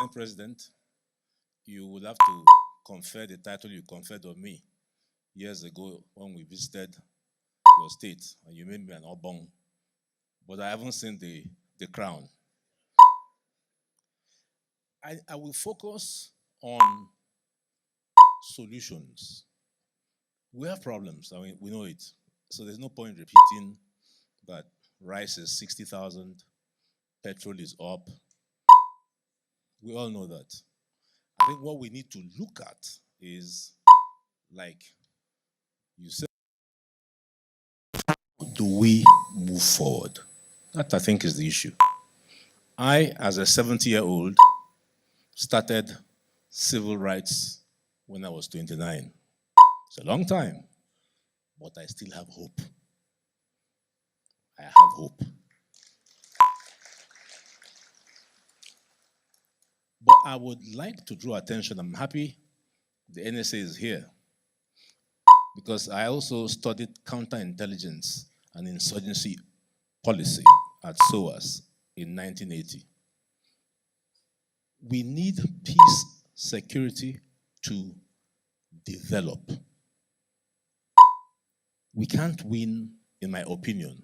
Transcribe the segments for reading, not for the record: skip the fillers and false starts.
Senate President, you would have to confer the title you conferred on me years ago when we visited your state and you made me an Obong. But I haven't seen the crown. I will focus on solutions. We have problems, I mean, we know it. So there's no point repeating that rice is 60,000, petrol is up. We all know that. I think what we need to look at is, like you said, how do we move forward? That, I think, is the issue. I, as a 70-year-old, started civil rights when I was 29. It's a long time, but I still have hope. I have hope. But I would like to draw attention. I'm happy the NSA is here because I also studied counterintelligence and insurgency policy at SOAS in 1980. We need peace, security to develop. We can't win, in my opinion,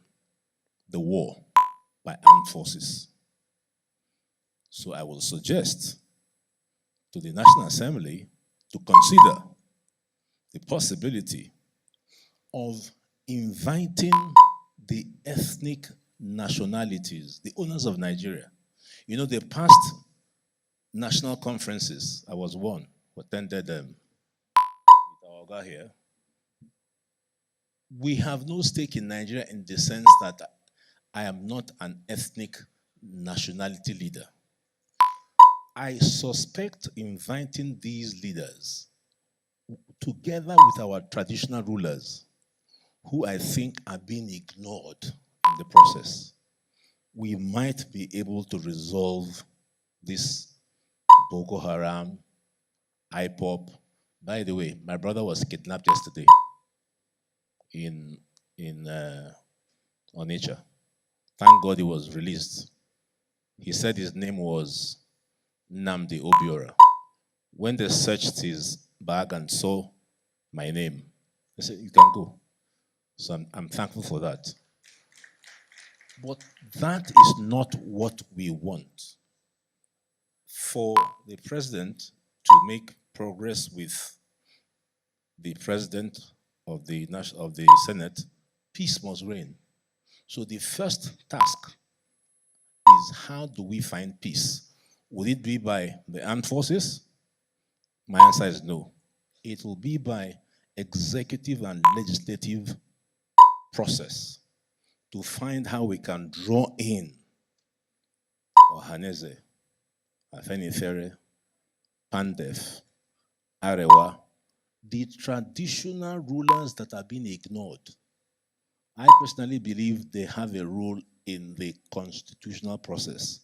the war by armed forces. So I will suggest to the National Assembly to consider the possibility of inviting the ethnic nationalities, the owners of Nigeria. You know, the past national conferences, I was one, attended them with our guy here. We have no stake in Nigeria in the sense that I am not an ethnic nationality leader. I suspect inviting these leaders together with our traditional rulers, who I think are being ignored in the process, we might be able to resolve this Boko Haram, IPOP. By the way, my brother was kidnapped yesterday in Onitsha. Thank God he was released. He said his name was Nnamdi Obiora. When they searched his bag and saw my name, they said, you can go. So I'm thankful for that. But that is not what we want. For the president to make progress with the president of the Senate, peace must reign. So the first task is, how do we find peace? Would it be by the armed forces? My answer is no. It will be by executive and legislative process to find how we can draw in Ohaneze, Afenifere, Pandef, Arewa, the traditional rulers that are being ignored. I personally believe they have a role in the constitutional process.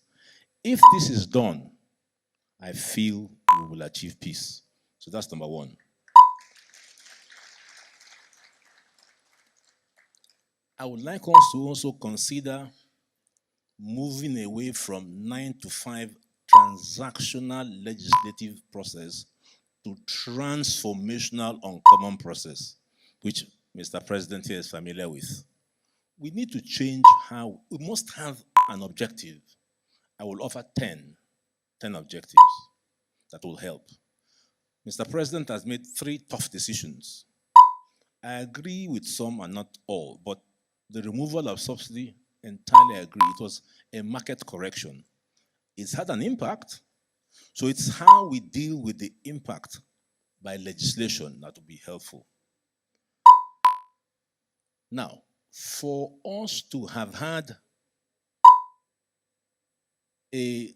If this is done, I feel we will achieve peace. So that's number one. I would like us to also consider moving away from 9-to-5 transactional legislative process to transformational uncommon process, which Mr. President here is familiar with. We need to change how, we must have an objective. I will offer 10 objectives that will help. Mr. President has made 3 tough decisions. I agree with some and not all, but the removal of subsidy, entirely agree. It was a market correction. It's had an impact, so it's how we deal with the impact by legislation that will be helpful. Now, for us to have had a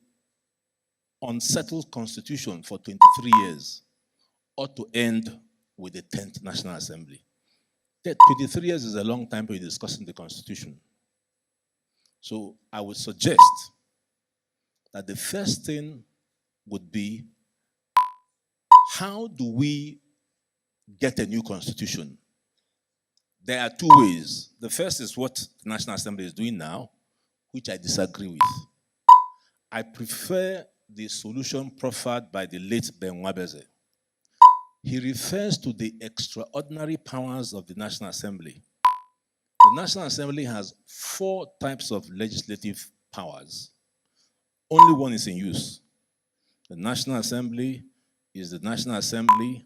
unsettled constitution for 23 years ought to end with the 10th National Assembly. 23 years is a long time to be discussing the constitution. So I would suggest that the first thing would be, how do we get a new constitution? There are 2 ways. The first is what the National Assembly is doing now, which I disagree with. I prefer the solution proffered by the late Ben Wabeze. He refers to the extraordinary powers of the National Assembly. The National Assembly has 4 types of legislative powers. Only one is in use. The National Assembly is the National Assembly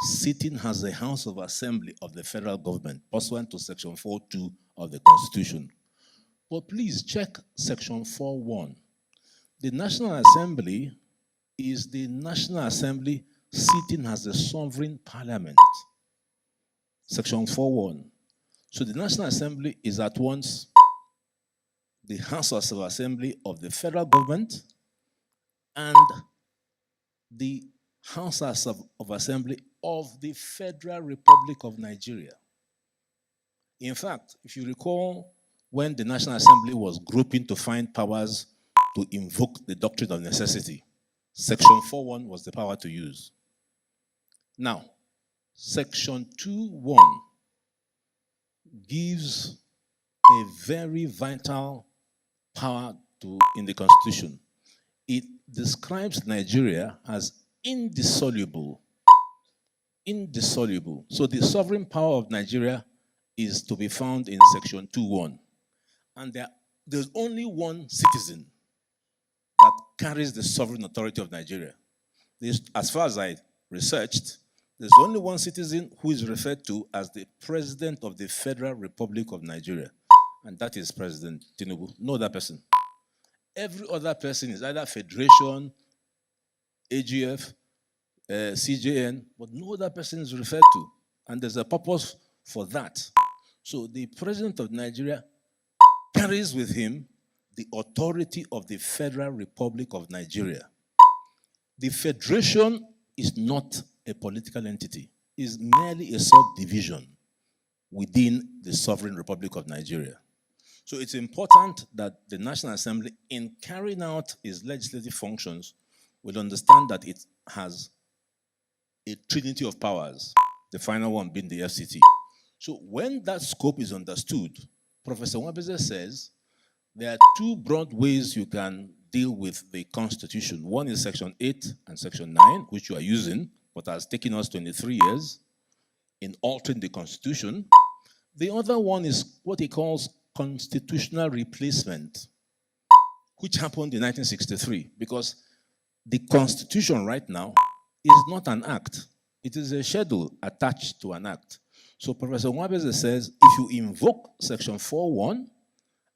sitting as the House of Assembly of the federal government, pursuant to Section 4.2 of the Constitution. But please check Section 4.1. The National Assembly is the National Assembly sitting as the sovereign parliament. Section 4.1. So the National Assembly is at once the House of Assembly of the federal government and the House of Assembly of the Federal Republic of Nigeria. In fact, if you recall, when the National Assembly was groping to find powers to invoke the doctrine of necessity, Section 4.1 was the power to use. Now, Section 2.1 gives a very vital power in the Constitution. It describes Nigeria as indissoluble. Indissoluble. So the sovereign power of Nigeria is to be found in Section 2.1. And there's only one citizen that carries the sovereign authority of Nigeria. As far as I researched, there's only one citizen who is referred to as the President of the Federal Republic of Nigeria, and that is President Tinubu. No other person. Every other person is either Federation, AGF, CJN, but no other person is referred to, and there's a purpose for that. So the President of Nigeria carries with him the authority of the Federal Republic of Nigeria. The Federation is not a political entity. It is merely a subdivision within the Sovereign Republic of Nigeria. So it's important that the National Assembly, in carrying out its legislative functions, will understand that it has a trinity of powers, the final one being the FCT. So when that scope is understood, Professor Wabeze says there are 2 broad ways you can deal with the Constitution. One is Section 8 and Section 9, which you are using, but has taken us 23 years in altering the Constitution. The other one is what he calls constitutional replacement, which happened in 1963, because the Constitution right now is not an act. It is a schedule attached to an act. So Professor Wabeze says if you invoke Section 4.1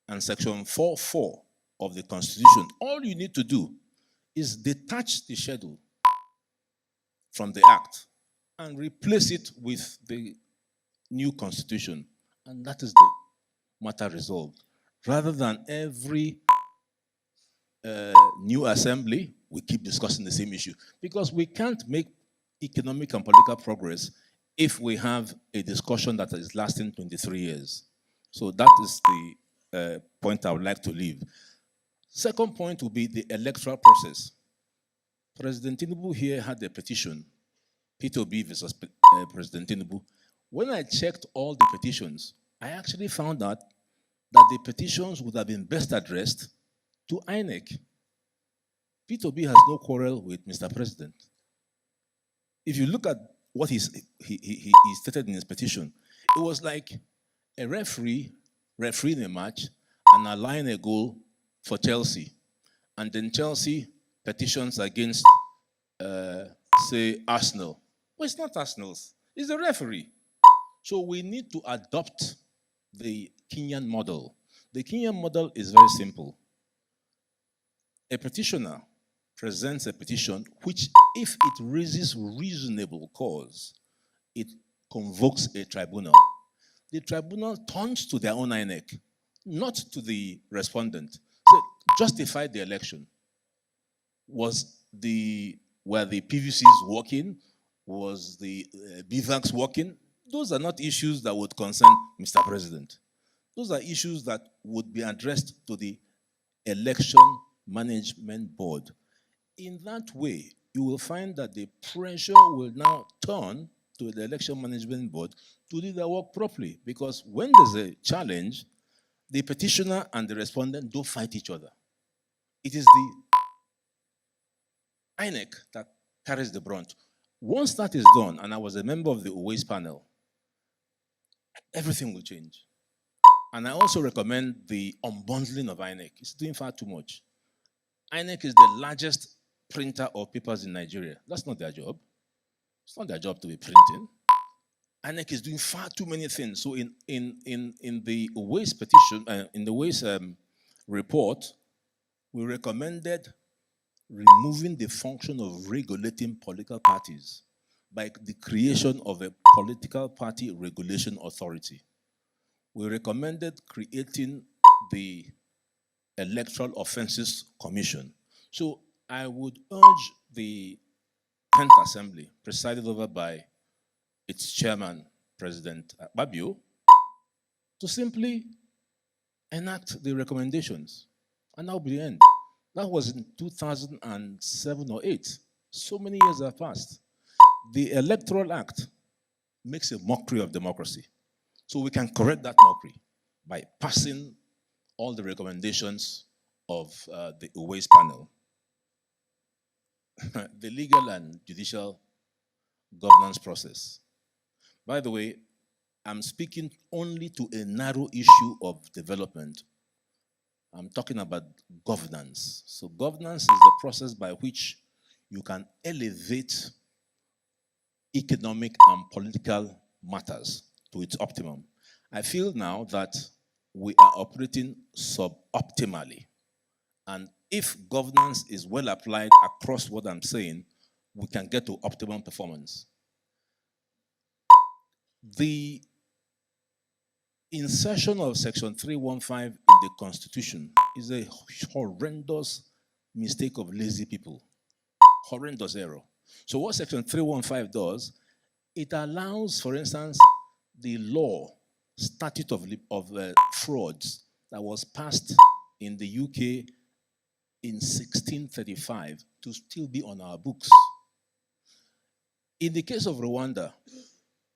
and Section 4.4 of the Constitution, all you need to do is detach the schedule from the act and replace it with the new Constitution. And that is the matter resolved. Rather than every new assembly, we keep discussing the same issue. Because we can't make economic and political progress if we have a discussion that is lasting 23 years. So that is the point I would like to leave. Second point will be the electoral process. President Tinubu here had a petition, P2B versus President Tinubu. When I checked all the petitions, I actually found out that the petitions would have been best addressed to INEC. P2B has no quarrel with Mr. President. If you look at what he stated in his petition, it was like a referee refereeing a match and allowing a goal for Chelsea. And then Chelsea petitions against, say, Arsenal. Well, it's not Arsenal's. It's the referee. So we need to adopt the Kenyan model. The Kenyan model is very simple. A petitioner presents a petition which, if it raises reasonable cause, it convokes a tribunal. The tribunal turns to their own INEC, not to the respondent. So justify the election. Were the PVCs working? Was the BVACs working? Those are not issues that would concern Mr. President. Those are issues that would be addressed to the Election Management Board. In that way, you will find that the pressure will now turn to the Election Management Board to do their work properly. Because when there's a challenge, the petitioner and the respondent don't fight each other. It is the INEC that carries the brunt. Once that is done, and I was a member of the Always panel, everything will change. And I also recommend the unbundling of INEC. It's doing far too much. INEC is the largest printer of papers in Nigeria. That's not their job. It's not their job to be printing. INEC is doing far too many things. So in the Always petition, in the Always report, we recommended removing the function of regulating political parties by the creation of a political party regulation authority. We recommended creating the Electoral Offenses Commission. So I would urge the 10th Assembly, presided over by its chairman, President Akpabio, to simply enact the recommendations. And that will be the end. That was in 2007 or 8. So many years have passed. The Electoral Act makes a mockery of democracy. So we can correct that mockery by passing all the recommendations of the Always panel. The legal and judicial governance process. By the way, I'm speaking only to a narrow issue of development. I'm talking about governance. So governance is the process by which you can elevate economic and political matters to its optimum. I feel now that we are operating suboptimally. And if governance is well applied across what I'm saying, we can get to optimum performance. The insertion of Section 315 in the Constitution is a horrendous mistake of lazy people. Horrendous error. So what Section 315 does, it allows, for instance, the law, statute of frauds that was passed in the UK in 1635 to still be on our books. In the case of Rwanda,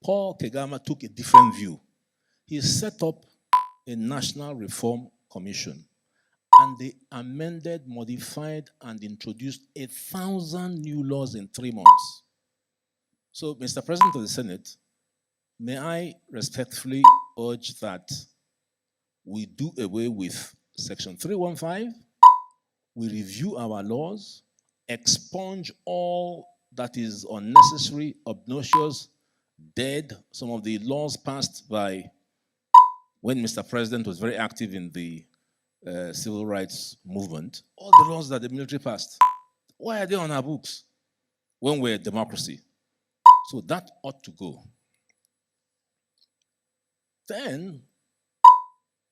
Paul Kagame took a different view. He set up a National Reform Commission, and they amended, modified, and introduced 1,000 new laws in 3 months. So, Mr. President of the Senate, may I respectfully urge that we do away with Section 315, we review our laws, expunge all that is unnecessary, obnoxious, dead, some of the laws passed by when Mr. President was very active in the civil rights movement, all the laws that the military passed, why are they on our books when we're a democracy? So that ought to go. Then,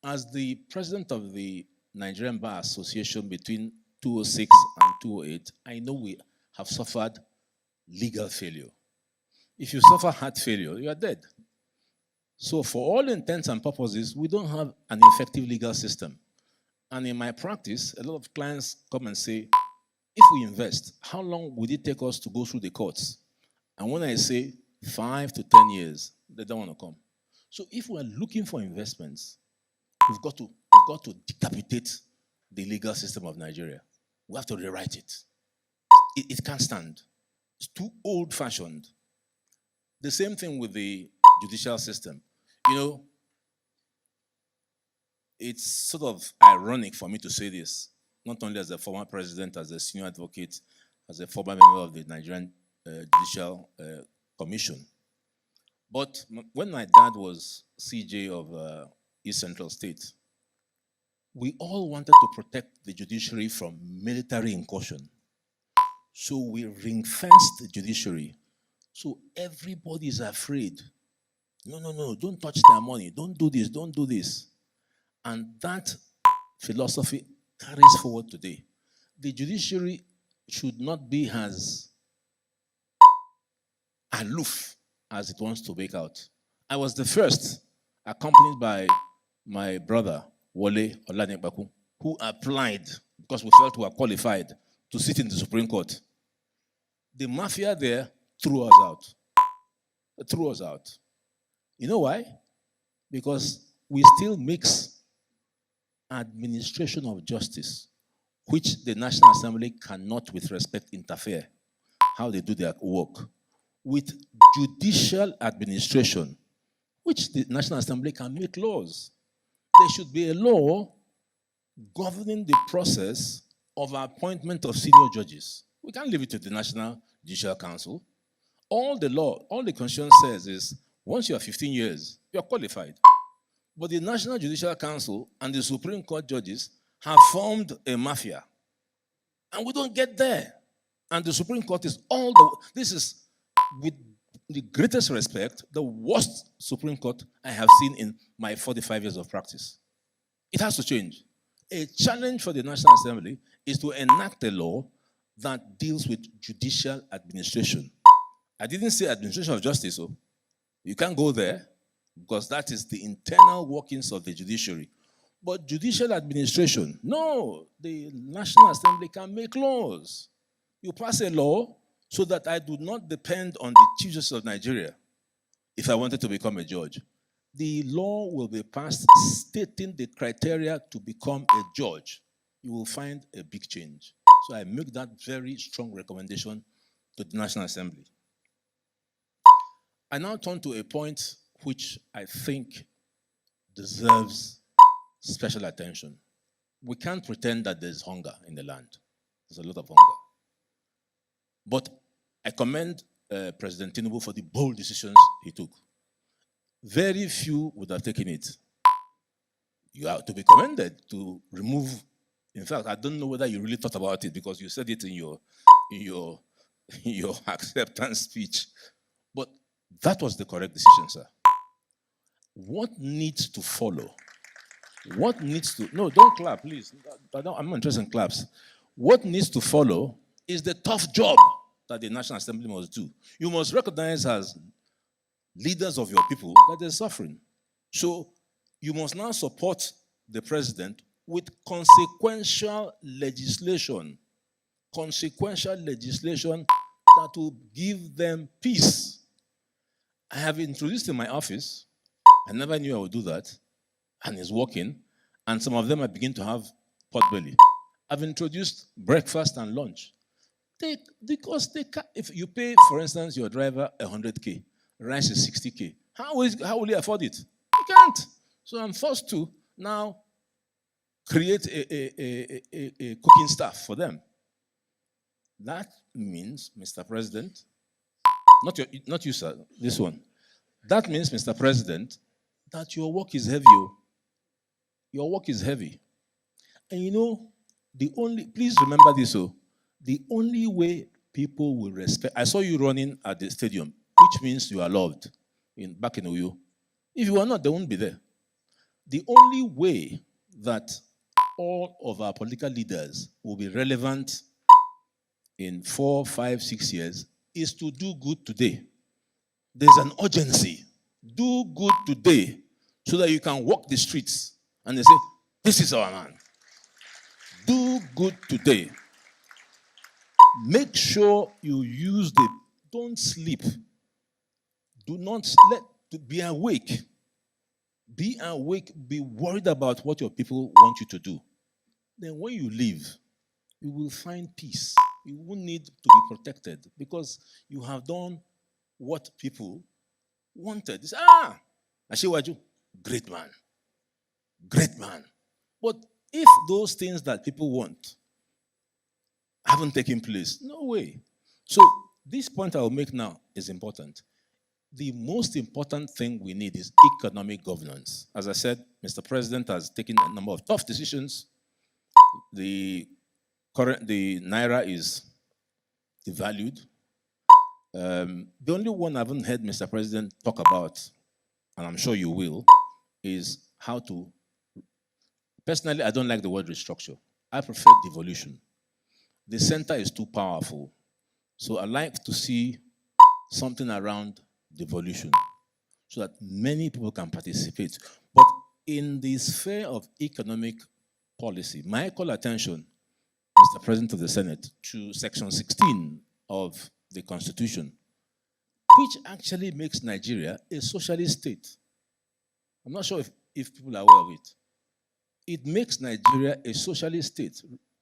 as the president of the Nigerian Bar Association between 2006 and 2008, I know we have suffered legal failure. If you suffer heart failure, you are dead. So for all intents and purposes, we don't have an effective legal system. And in my practice, a lot of clients come and say, if we invest, how long would it take us to go through the courts? And when I say 5 to 10 years, they don't want to come. So if we're looking for investments, we've got to decapitate the legal system of Nigeria. We have to rewrite it. It can't stand. It's too old-fashioned. The same thing with the judicial system. You know, it's sort of ironic for me to say this, not only as a former president, as a senior advocate, as a former member of the Nigerian Judicial Commission. But when my dad was CJ of East Central State, we all wanted to protect the judiciary from military incursion. So we ring-fenced the judiciary. So everybody is afraid. No, don't touch their money. Don't do this, don't do this. And that philosophy carries forward today. The judiciary should not be as aloof as it wants to make out. I was the first, accompanied by my brother, Wole Olanekbaku, who applied because we felt we were qualified to sit in the Supreme Court. The mafia there threw us out. Threw us out. You know why? Because we still mix administration of justice which the National Assembly cannot with respect interfere, how they do their work, with judicial administration, which the National Assembly can make laws. There should be a law governing the process of appointment of senior judges. We can't leave it to the National Judicial Council. All the Constitution says is, once you are 15 years, you are qualified. But the National Judicial Council and the Supreme Court judges have formed a mafia. And we don't get there. And the Supreme Court is this is, with the greatest respect, the worst Supreme Court I have seen in my 45 years of practice. It has to change. A challenge for the National Assembly is to enact a law that deals with judicial administration. I didn't say administration of justice, so you can't go there because that is the internal workings of the judiciary. But judicial administration, no, the National Assembly can make laws. You pass a law so that I do not depend on the Chief Justice of Nigeria if I wanted to become a judge. The law will be passed stating the criteria to become a judge. You will find a big change. So I make that very strong recommendation to the National Assembly. I now turn to a point which I think deserves special attention. We can't pretend that there's hunger in the land. There's a lot of hunger. But I commend President Tinubu for the bold decisions he took. Very few would have taken it. You are to be commended to remove. In fact, I don't know whether you really thought about it because you said it in your acceptance speech. But that was the correct decision, sir. What needs to follow? No, don't clap, please. I'm not interested in claps. What needs to follow is the tough job that the National Assembly must do. You must recognize as leaders of your people that they're suffering. So you must now support the president with consequential legislation. Consequential legislation that will give them peace. I have introduced in my office, I never knew I would do that, and it's working, and some of them are beginning to have pot belly. I've introduced breakfast and lunch. If you pay, for instance, your driver 100K, rice is 60K, how will he afford it? He can't. So I'm forced to now create a cooking staff for them. That means, Mr. President, not you, sir, this one. That means, Mr. President, that your work is heavy. Your work is heavy. And you know, please remember this, the only way people will respect, I saw you running at the stadium, which means you are loved back in Uyo. If you are not, they won't be there. The only way that all of our political leaders will be relevant in 4, 5, 6 years is to do good today. There's an urgency. Do good today so that you can walk the streets and they say, this is our man. Do good today. Make sure you don't sleep. Do not be awake. Be awake, be worried about what your people want you to do. Then when you leave, you will find peace. You won't need to be protected because you have done what people wanted. They say, Ashewaju, great man. Great man. But if those things that people want haven't taken place, no way. So this point I will make now is important. The most important thing we need is economic governance. As I said, Mr. President has taken a number of tough decisions. The Naira is devalued. The only one I haven't heard Mr. President talk about, and I'm sure you will, is how to. Personally, I don't like the word restructure. I prefer devolution. The center is too powerful. So I like to see something around devolution so that many people can participate. But in the sphere of economic policy, may I call attention, Mr. President of the Senate, to Section 16 of the Constitution, which actually makes Nigeria a socialist state. I'm not sure if people are aware of it. It makes Nigeria a socialist state.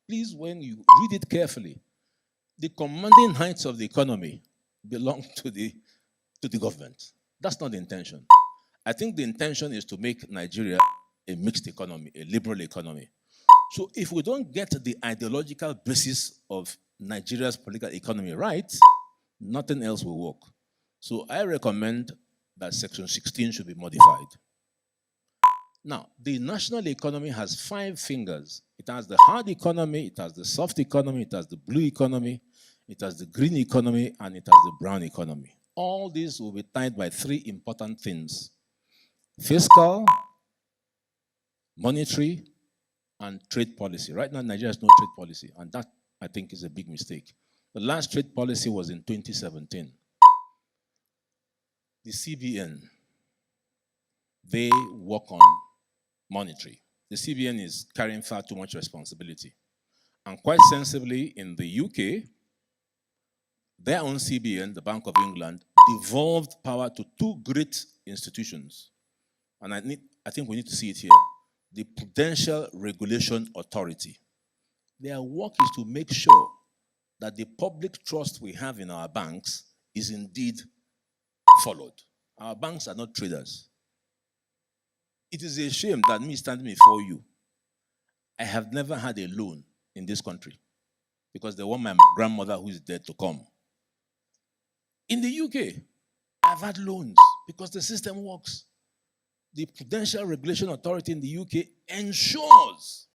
Please, when you read it carefully, the commanding heights of the economy belong to the government. That's not the intention. I think the intention is to make Nigeria a mixed economy, a liberal economy. So if we don't get the ideological basis of Nigeria's political economy right, nothing else will work. So I recommend that Section 16 should be modified. Now, the national economy has 5 fingers. It has the hard economy, it has the soft economy, it has the blue economy, it has the green economy, and it has the brown economy. All these will be tied by 3 important things: fiscal, monetary, and trade policy. Right now, Nigeria has no trade policy, and that, I think, is a big mistake. The last trade policy was in 2017. The CBN, they work on monetary. The CBN is carrying far too much responsibility. And quite sensibly, in the UK, their own CBN, the Bank of England, devolved power to 2 great institutions. And I think we need to see it here. The Prudential Regulation Authority. Their work is to make sure that the public trust we have in our banks is indeed followed. Our banks are not traders. It is a shame that me standing before you, I have never had a loan in this country because they want my grandmother who is dead to come. In the UK, I've had loans because the system works. The Prudential Regulation Authority in the UK ensures